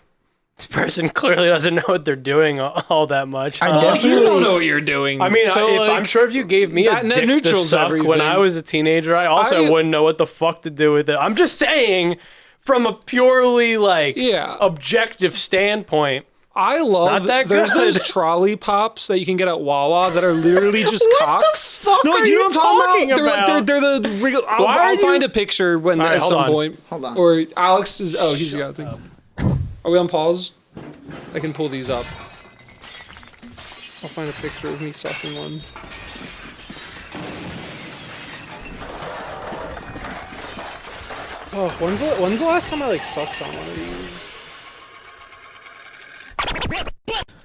this person clearly doesn't know what they're doing all that much. I Well, definitely- you don't know what you're doing. I mean, so, like, I'm sure if you gave me a that net dick to neutrals suck when everything. I was a teenager, I also wouldn't know what the fuck to do with it. I'm just saying, from a purely like Yeah. objective standpoint. I love Not that there's good. those trolley pops that you can get at Wawa that are literally just cocks. fuck no, are do you know you what I'm talking talking about? about? They're the wriggle. I'll Why are you- find a picture when All right, at hold some on. point. Hold on. Or Alex is. Oh, he's got a thing. Are we on pause? I can pull these up. I'll find a picture of me sucking one. Oh, when's the last time I like sucked on one of these?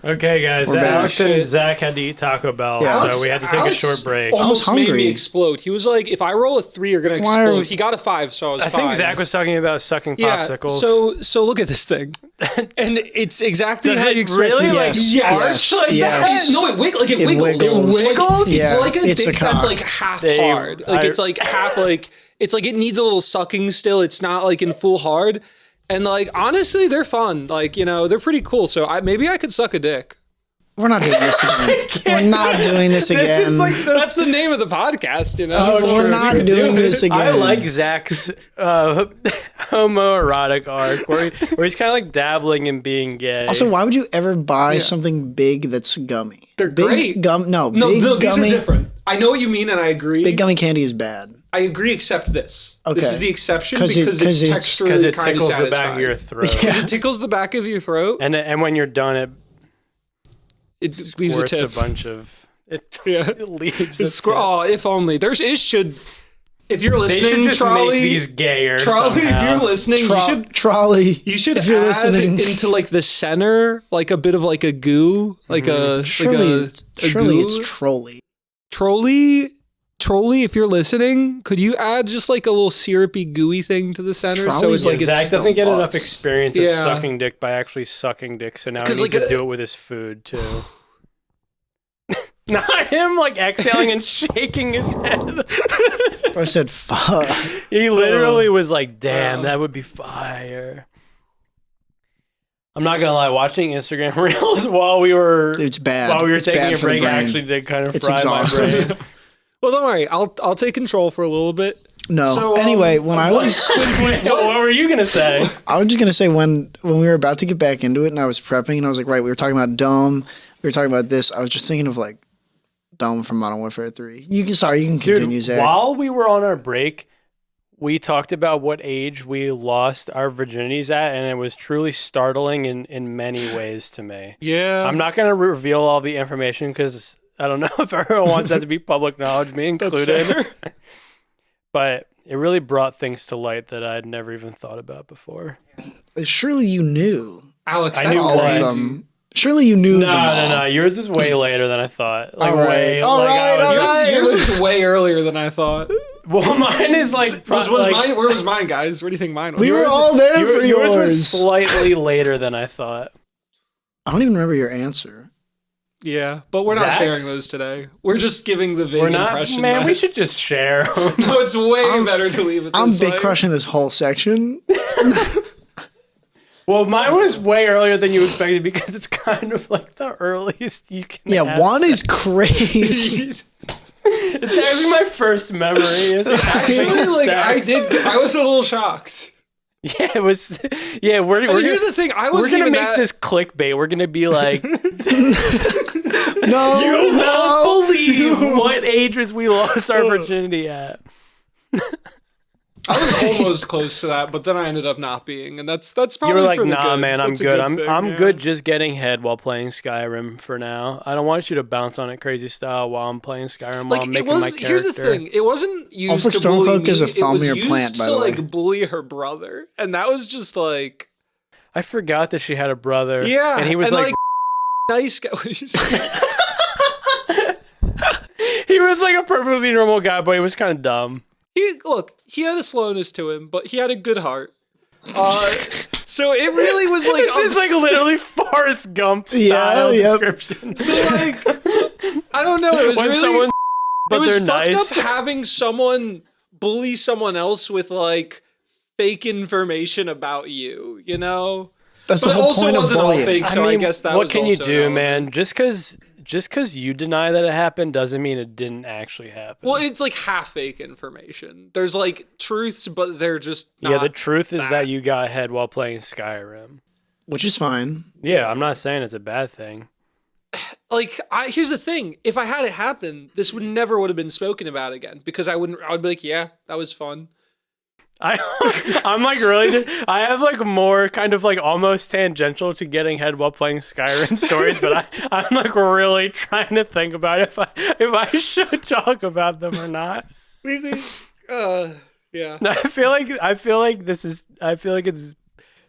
Okay, guys, We're back. Alex and Zach had to eat Taco Bell, Yeah. so we had to take a short break. Almost made hungry. me explode. He was like, "If I roll a 3, you're gonna Why are explode." we- He got a 5, so I was I fine. think Zach was talking about sucking Yeah. popsicles. So look at this thing, and it's exactly Does how it you expect really it. like Yes. arch like Yes. that? No, it wiggles. Like it, It wiggles. wiggles. It wiggles. Yeah, It's like a it's a dick that's cock. like half They- hard. Like it's like half like it's like it needs a little sucking still. It's not like in full hard. And like honestly, they're fun. Like they're pretty cool. So maybe I could suck a dick. We're not doing this again. We're not doing this again. This is like That's the name of the podcast. Oh, We're true. not We could doing do it. this again. I like Zach's homoerotic arc, where he's kind of like dabbling in being gay. Also, why would you ever buy something big that's gummy? They're big great. No, No, big these gummy. are different. I know what you mean, and I agree. Big gummy candy is bad. I agree, except this. Okay. This is the exception 'Cause it- because 'cause it's it's- texturally because it kind of tickles the satisfying. back of your throat, Yeah. It tickles the back of your throat. and when you're done, It leaves a squirts tip. a bunch of it. Yeah. It leaves. It's a tip. oh, if only. It should. If you're They listening, should just Trolley, make these gayer. Trolley, somehow. if you're listening, Trolley. you should if you're add listening. into like the center, like a bit of like a goo, like a Surely, like a surely goo. it's trolley. Trolley, if you're listening, could you add just like a little syrupy gooey thing to the center? So Trolleys it's like is- Zach it's doesn't get enough buzz. experience of Yeah. sucking dick by actually sucking dick, so now he 'Cause, needs like, to do it with his food too. Not him like exhaling and shaking his head. I said, fuck. He literally was like, "Damn, Wow. that would be fire." I'm not gonna lie, watching Instagram reels while we were It's bad. while we were It's taking bad a for the break brain. actually did kind of It's fry my exhausting. brain. Well, don't worry. I'll take control for a little bit. No. So, anyway, when I was, Wait, what were you gonna say? I was just gonna say when we were about to get back into it, and I was prepping, and I was like, right, we were talking about Dome, we were talking about this. I was just thinking of like Dome from Modern Warfare 3. You can continue, Zach. While we were on our break, we talked about what age we lost our virginities at, and it was truly startling in many ways to me. Yeah. I'm not going to reveal all the information because I don't know if everyone wants that to be public knowledge, me included. But it really brought things to light that I'd never even thought about before. Surely you knew. Alex, I that's knew all crazy. of them. Surely you knew them all. No. Yours is way later than I thought. Like, All right. way, All like, right, I was- all right. Yours was way earlier than I thought. Well, mine is like... Mine, where was mine, guys? Where do you think mine was? We were all there for yours was yours. slightly later than I thought. I don't even remember your answer. Yeah, but we're not Zack's? sharing those today. We're just giving the vague We're not... impression. Man, that- we should just share. No, it's way better to leave it this I'm way. big crushing this whole section. Well, mine was way earlier than you expected because it's kind of like the earliest you can Yeah, have one sex. is crazy. It's actually my first memory. It's Actually, like I was a little shocked. Yeah, it was. Yeah, we're Here's gonna, the thing. I we're was gonna make this clickbait. We're gonna be like, No, you no. won't believe what ages we lost our virginity at. I was almost close to that, but then I ended up not being, and that's You probably were like, for the nah, good. man, I'm That's a good. thing, I'm yeah. good just getting head while playing Skyrim for now. I don't want you to bounce on it crazy style while I'm playing Skyrim while I'm making my character. Here's the thing. It wasn't used for to bully Stormcloak me. is a It thumb was in your used plant, by to the way. like bully her brother, and that was just like, I forgot that she had a brother. yeah, and he was like nice guy. he was like a perfectly normal guy, but he was kind of dumb. He had a slowness to him, but he had a good heart. So it really was like This is like literally Forrest Gump style description. So like, I don't know. It was When really, someone, but it was they're fucked nice. up having someone bully someone else with like fake information about you. You know, That's but the it whole also point of wasn't all bullying. fake. So I guess that what was can you also do, relevant. man? Just because you deny that it happened doesn't mean it didn't actually happen. Well, it's like half fake information. There's like truths, but they're just not. yeah, the truth is that. that you got head while playing Skyrim. Which is fine. Yeah, I'm not saying it's a bad thing. Like, here's the thing: if I had it happen, this would have been spoken about again because I would be like, yeah, that was fun. I'm like really. I have like more kind of like almost tangential to getting head while playing Skyrim stories, but I'm like really trying to think about if I should talk about them or not. Yeah. I feel like it's.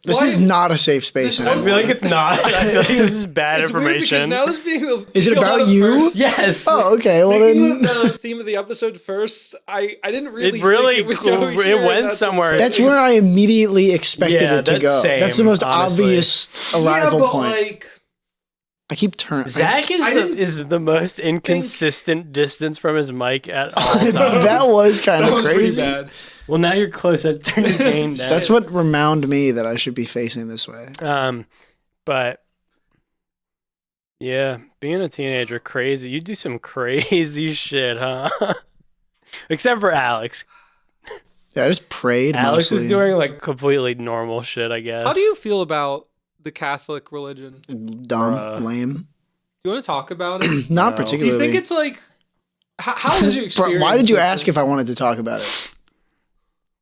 This is not a safe space. I feel like it's not. I feel like this is bad It's weird because information. now this being the Is it being a lot about of you? firsts, Yes. Oh, okay. Well making then, the theme of the episode first, I didn't really It really think it was cool. going It here, and went that's somewhere. upsetting. that's where I immediately expected Yeah, it to that's go. same, That's the most honestly. obvious yeah, arrival but point. like I keep turning. Zach I didn't is the most inconsistent distance from his mic at all times. That was kind that of was pretty crazy. bad. Well, now you're close. I've turned your gain down. That's what reminded me that I should be facing this way. But yeah, being a teenager, crazy. You do some crazy shit, huh? Except for Alex. Yeah, I just prayed. Alex mostly. was doing like completely normal shit, I guess. How do you feel about the Catholic religion? Do dumb, Bruh. lame. you want to talk about it? Not No. Do particularly. you think it's like how did you Bro, experience? why did you it? ask if I wanted to talk about it?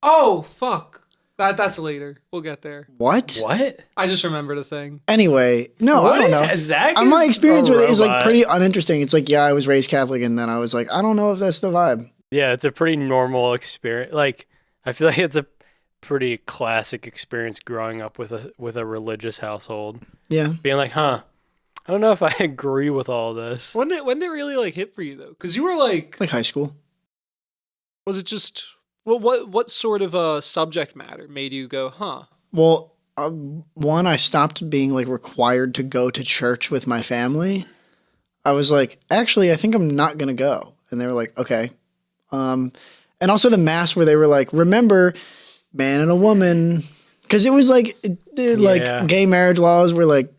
Oh fuck! That's later. We'll get there. What? What? I just remembered a thing. Anyway, no, What I don't is know. Zach? My is experience a with it is like robot. pretty uninteresting. It's like, yeah, I was raised Catholic, and then I was like, I don't know if that's the vibe. Yeah, it's a pretty normal experience. Like, I feel like it's a pretty classic experience growing up with a religious household. Yeah. Being like, I don't know if I agree with all this. When did it really like hit for you though? Because you were like, Like high school. was it just what sort of subject matter made you go, huh? Well, one, I stopped being like required to go to church with my family. I was like, actually, I think I'm not gonna go, and they were like, okay. And also the mass where they were like, remember, man and a woman, because it was like, Yeah. like gay marriage laws were like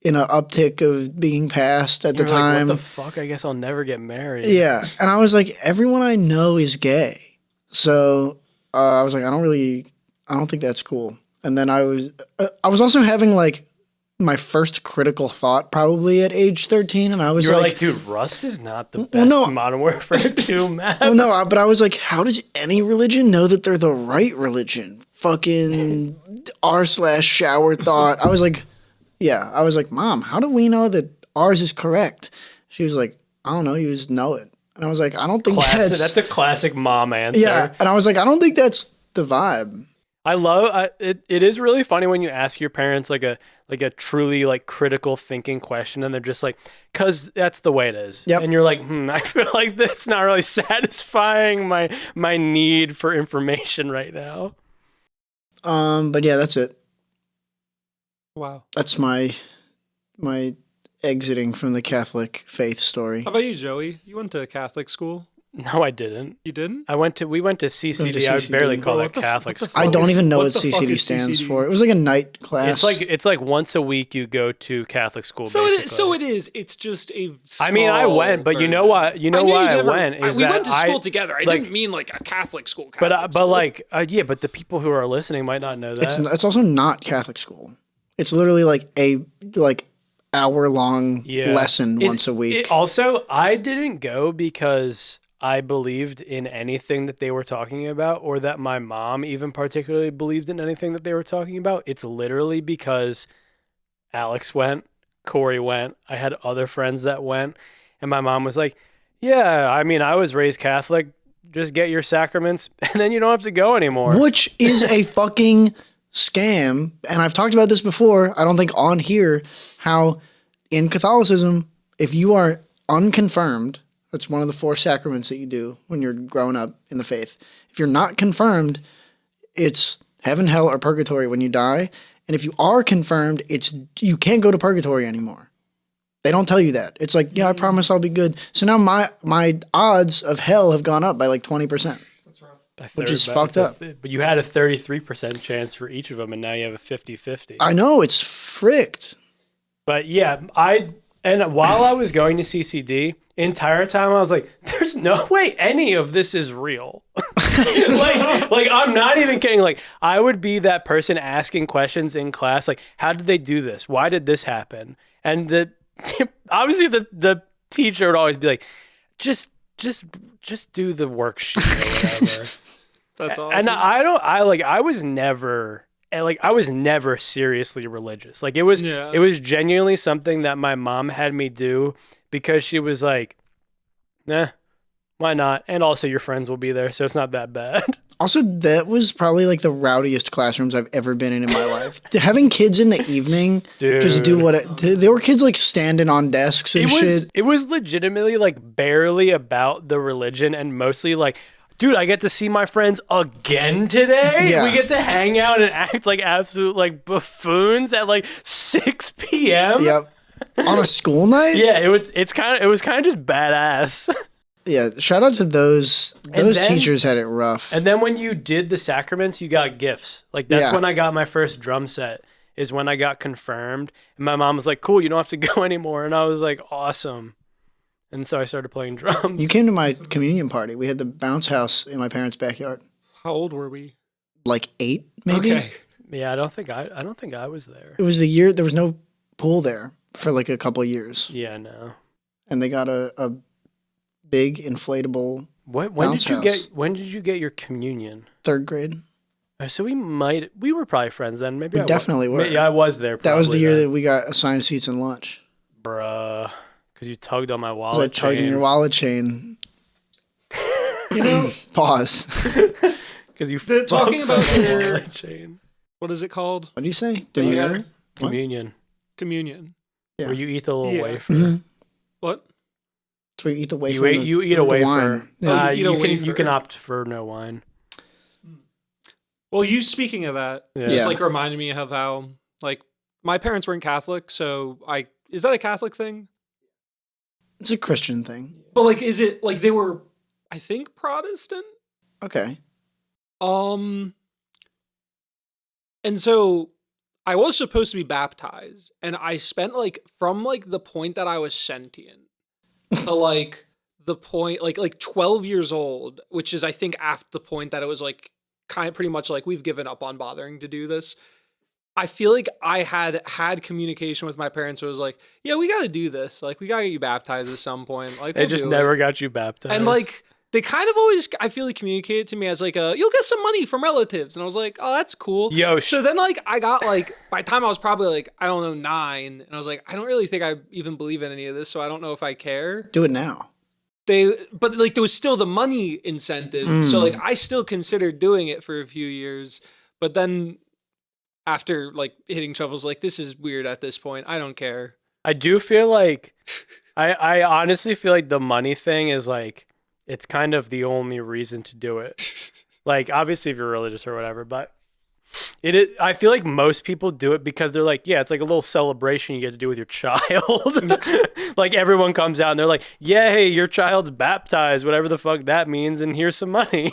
in an uptick of being passed at the You're like, time. what the fuck? I guess I'll never get married. Yeah. And I was like, everyone I know is gay. So I was like, I don't think that's cool. And then I was also having like my first critical thought probably at age 13. And I was You're like, like, dude, Rust is not the best Modern Warfare 2 map. well, no, but I was like, how does any religion know that they're the right religion? Fucking r/shower thought. I was like, Mom, how do we know that ours is correct? She was like, I don't know, you just know it. And I was like, I don't think that's a classic mom answer. Yeah, and I was like, I don't think that's the vibe. I love it. It is really funny when you ask your parents like a truly like critical thinking question, and they're just like, "Cause that's the way it is." Yep. And you're like, I feel like that's not really satisfying my need for information right now. But yeah, that's it. Wow. That's my exiting from the Catholic faith story. How about you, Joey? You went to Catholic school? No, I didn't. You didn't? We went to CCD. I would barely call that Catholic school. I don't even know what the fuck CCD is stands CCD? for. It was like a night class. It's like once a week you go to Catholic school. So basically. it is. It's just a. I mean, I went, but you know why? You know why I went we went to school together. I like, didn't mean like a Catholic school. But yeah, but the people who are listening might not know that. it's also not Catholic school. It's literally like a hour-long lesson once a week. Also, I didn't go because I believed in anything that they were talking about, or that my mom even particularly believed in anything that they were talking about. It's literally because Alex went, Corey went, I had other friends that went, and my mom was like, yeah, I mean, I was raised Catholic, just get your sacraments, and then you don't have to go anymore. Which is a fucking scam. And I've talked about this before, I don't think on here, how in Catholicism, if you are unconfirmed, that's one of the 4 sacraments that you do when you're growing up in the faith. If you're not confirmed, it's heaven, hell, or purgatory when you die. And if you are confirmed, you can't go to purgatory anymore. They don't tell you that. It's like, yeah, I promise I'll be good. So now my odds of hell have gone up by like 20%. Which is fucked up. But you had a 33% chance for each of them, and now you have a 50-50. I know, it's fricked. But yeah, and while I was going to CCD, entire time I was like, there's no way any of this is real. like I'm not even kidding. Like, I would be that person asking questions in class, like, how did they do this? Why did this happen? And obviously the teacher would always be like, just do the worksheet or whatever. That's awesome. And I was never seriously religious. Like, it was genuinely something that my mom had me do because she was like, why not? And also your friends will be there, so it's not that bad. Also, that was probably like the rowdiest classrooms I've ever been in my life. Having kids in the evening just do there were kids like standing on desks and shit. It was legitimately like barely about the religion and mostly like, dude, I get to see my friends again today. Yeah. We get to hang out and act like absolute like buffoons at like 6 p.m. Yep. On a school night? Yeah, it was kind of just badass. Yeah, shout out to those teachers had it rough. And then when you did the sacraments, you got gifts. Like, that's when I got my first drum set, is when I got confirmed. And my mom was like, cool, you don't have to go anymore. And I was like, awesome. And so I started playing drums. You came to my communion party. We had the bounce house in my parents' backyard. How old were we? Like 8, maybe? Okay. Yeah, I don't think I was there. It was the year there was no pool there for like a couple of years. Yeah, no. And they got a big inflatable When did you get your communion? 3rd grade. So we were probably friends then. Maybe We definitely were. Yeah, I was there. That was the year then. that we got assigned seats and lunch. Bruh, because you tugged on my I wallet chain. tugged in your wallet chain. You know, pause. Because you talking about your wallet chain. What is it called? What do you say? Communion. Communion. Yeah. Where you eat the little wafer. Mm-hmm. What? That's where you eat the wafer. You eat a wafer. Wine. Yeah. You can opt for no wine. Well, you speaking of that, just like reminded me of how like my parents weren't Catholic, so is that a Catholic thing? It's a Christian thing. But like, is it like they were, I think, Protestant? Okay. And so I was supposed to be baptized, and I spent like from like the point that I was sentient to like the point like 12 years old, which is I think after the point that it was like kind of pretty much like we've given up on bothering to do this. I feel like I had communication with my parents. Where it was like, yeah, we got to do this. Like, we got to get you baptized at some point. Like, They just never got you baptized. And like, they kind of always, I feel like, communicated to me as like, you'll get some money from relatives. And I was like, oh, that's cool. So then like, I got like, by the time I was probably like, I don't know, 9. And I was like, I don't really think I even believe in any of this. So I don't know if I care. Do it now. But like, there was still the money incentive. So like, I still considered doing it for a few years. But then after like hitting troubles, like, this is weird at this point. I don't care. I do feel like, I honestly feel like the money thing is like, it's kind of the only reason to do it. Like, obviously if you're religious or whatever, but I feel like most people do it because they're like, yeah, it's like a little celebration you get to do with your child. Like, everyone comes out and they're like, yeah, hey, your child's baptized, whatever the fuck that means, and here's some money.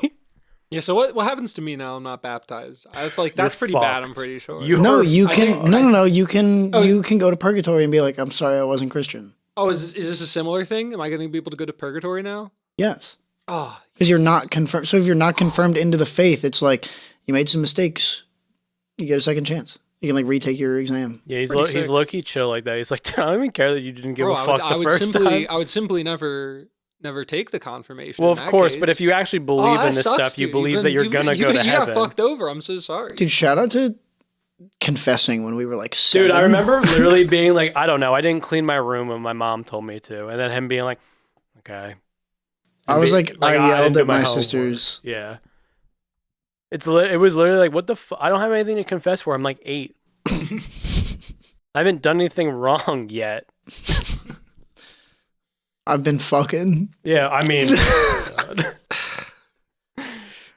Yeah, so what happens to me now I'm not baptized? It's like, that's pretty bad, I'm pretty sure. You can go to purgatory and be like, I'm sorry I wasn't Christian. Oh, is this a similar thing? Am I going to be able to go to purgatory now? Yes. Oh. Because you're not confirmed. So if you're not confirmed into the faith, it's like, you made some mistakes, you get a second chance. You can like retake your exam. Yeah, he's low-key chill like that. He's like, I don't even care that you didn't give a fuck the first time. I would simply never take the confirmation. Well, of course, but if you actually believe in this stuff, you believe that you're gonna go to heaven. You got fucked over. I'm so sorry. Dude, shout out to confessing when we were like 7. Dude, I remember literally being like, I don't know, I didn't clean my room when my mom told me to, and then him being like, okay. I was like, I yelled at my sisters. Yeah. It was literally like, what the I don't have anything to confess for. I'm like 8. I haven't done anything wrong yet. I've been fucking. Yeah, I mean.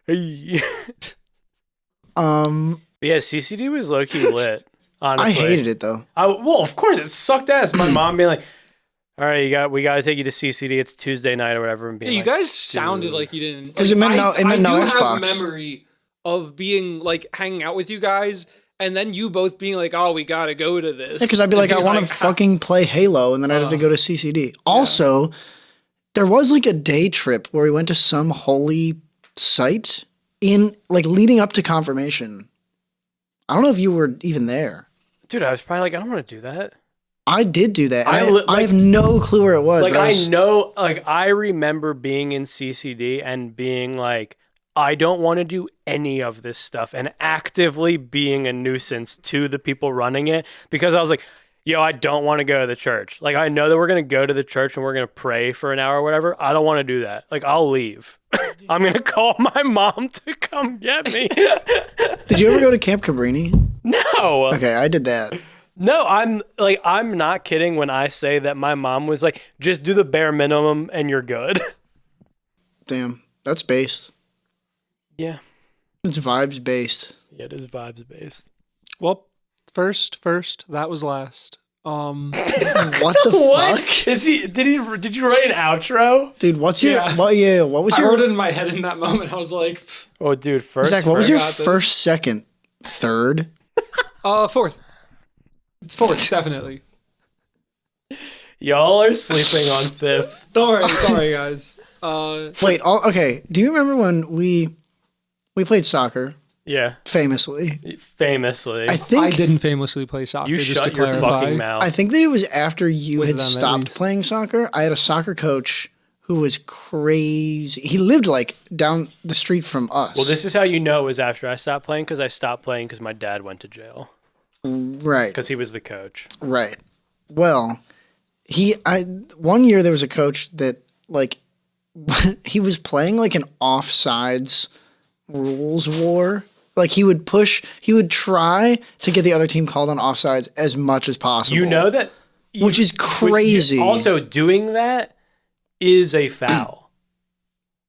Hey. Yeah, CCD was low-key lit, honestly. I hated it, though. Well, of course, it sucked ass. My mom being like, all right, we got to take you to CCD. It's Tuesday night or whatever. And being you guys sounded like you didn't. Because it meant no Xbox. I have memory of being like hanging out with you guys, and then you both being like, "Oh, we got to go to this." Yeah, because I'd be like, I want to fucking play Halo, and then I'd have to go to CCD. Also, there was like a day trip where we went to some holy site in like leading up to confirmation. I don't know if you were even there. Dude, I was probably like, I don't want to do that. I did do that. I have no clue where it was. Like, I remember being in CCD and being like, I don't want to do any of this stuff, and actively being a nuisance to the people running it, because I was like, yo, I don't want to go to the church. Like, I know that we're going to go to the church and we're going to pray for an hour or whatever. I don't want to do that. Like, I'll leave. I'm going to call my mom to come get me. Did you ever go to Camp Cabrini? No. Okay, I did that. No, I'm not kidding when I say that my mom was like, just do the bare minimum and you're good. Damn, that's based. Yeah. It's vibes based. Yeah, it is vibes based. Well, first, that was last. What the fuck? Did you write an outro? Dude, what was your I wrote it in my head in that moment. I was like, oh, dude, first. Zach, what was your first, second, third? Fourth, definitely. Y'all are sleeping on fifth. Don't worry, guys. Wait, okay. Do you remember when we played soccer? Yeah. Famously. I didn't famously play soccer. You just shut to your clarify. fucking mouth. I think that it was after you With had them, at stopped least. playing soccer. I had a soccer coach who was crazy. He lived like down the street from us. Well, this is how you know it was after I stopped playing, because I stopped playing because my dad went to jail. Right. Because he was the coach. Right. Well, one year there was a coach that like he was playing like an offsides rules war. Like he would try to get the other team called on offsides as much as possible. You know that? Which is crazy. Also, doing that is a foul.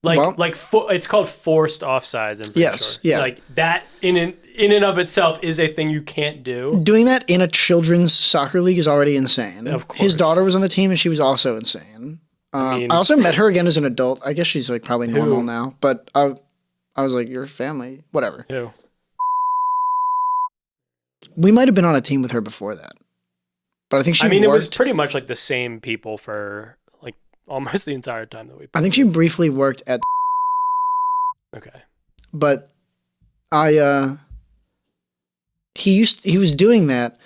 It's called forced offsides. I'm pretty sure. Yeah. Like that in and of itself is a thing you can't do. Doing that in a children's soccer league is already insane. Of course. His daughter was on the team and she was also insane. I also met her again as an adult. I guess she's like probably normal now, but I was like, your family, whatever. Who? We might have been on a team with her before that. But I think she I mean, worked, it was pretty much like the same people for like almost the entire time that we played. I think she briefly worked at Okay. but he was doing that,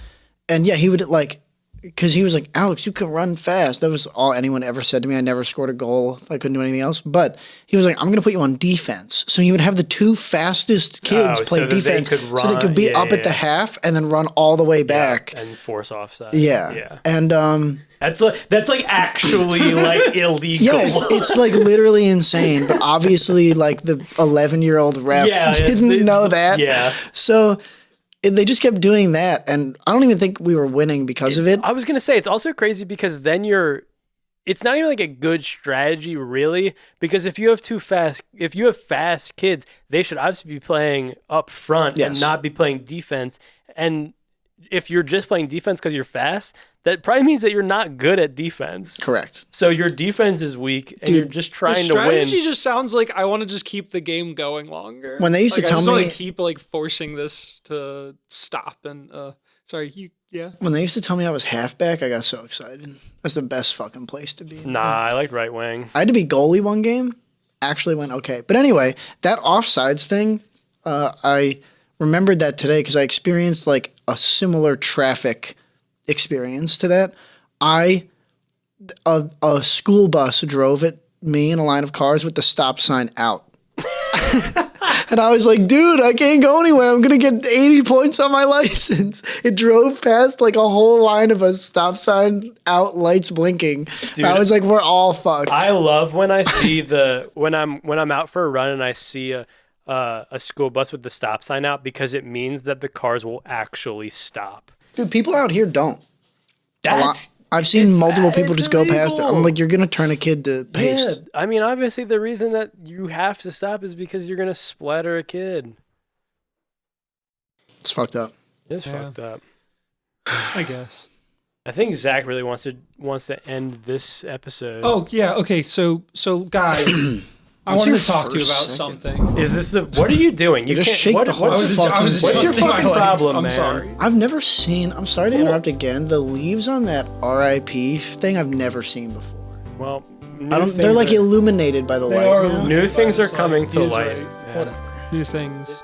and yeah, he would like, because he was like, Alex, you can run fast. That was all anyone ever said to me. I never scored a goal. I couldn't do anything else. But he was like, I'm going to put you on defense. So he would have the two fastest kids play so that defense, they could so they could be run- up yeah, at the yeah. half and then run all the way back. And force offside. Yeah. And That's like actually like illegal. yeah, it's like literally insane. But obviously, like the 11-year-old ref didn't know that. Yeah. So they just kept doing that, and I don't even think we were winning because of it. I was gonna say it's also crazy because then it's not even like a good strategy really, because if you have fast kids, they should obviously be playing up front and Yes. not be playing defense. And if you're just playing defense because you're fast, that probably means that you're not good at defense. Correct. So your defense is weak, and Dude, you're just The trying to strategy win. just sounds like I want to just keep the game going longer. When they used to Like, tell I just want me- to keep like forcing this to stop. And yeah. When they used to tell me I was halfback, I got so excited. That's the best fucking place to be. Nah, I like right wing. I had to be goalie one game. Actually went okay. But anyway, that offsides thing, I remembered that today because I experienced like a similar traffic experience to that. A school bus drove at me in a line of cars with the stop sign out. And I was like, dude, I can't go anywhere. I'm going to get 80 points on my license. It drove past like a whole line of a stop sign out, lights blinking. Dude, I was like, we're all fucked. I love when I see when I'm out for a run and I see a school bus with the stop sign out, because it means that the cars will actually stop. Dude, people out here don't. A lot. That's I've seen multiple people it's just go past it. illegal. I'm like, you're going to turn a kid to yeah. paste. I mean, obviously the reason that you have to stop is because you're gonna splatter a kid. It's fucked up. It's Yeah. fucked up. I guess. I think Zach really wants to end this episode. Oh yeah. Okay. So guys, I What's wanted your to talk to you first about second? something. Is this what are you doing? You just can't shake what, the whole what's, fucking- what's your adjusting my fucking legs. problem, I'm man? sorry. I've never seen, I'm sorry to interrupt again, the leaves on that RIP thing I've never seen before. Well, They're like illuminated by the light now. New things are coming to He's light. right. Yeah. Whatever. New things.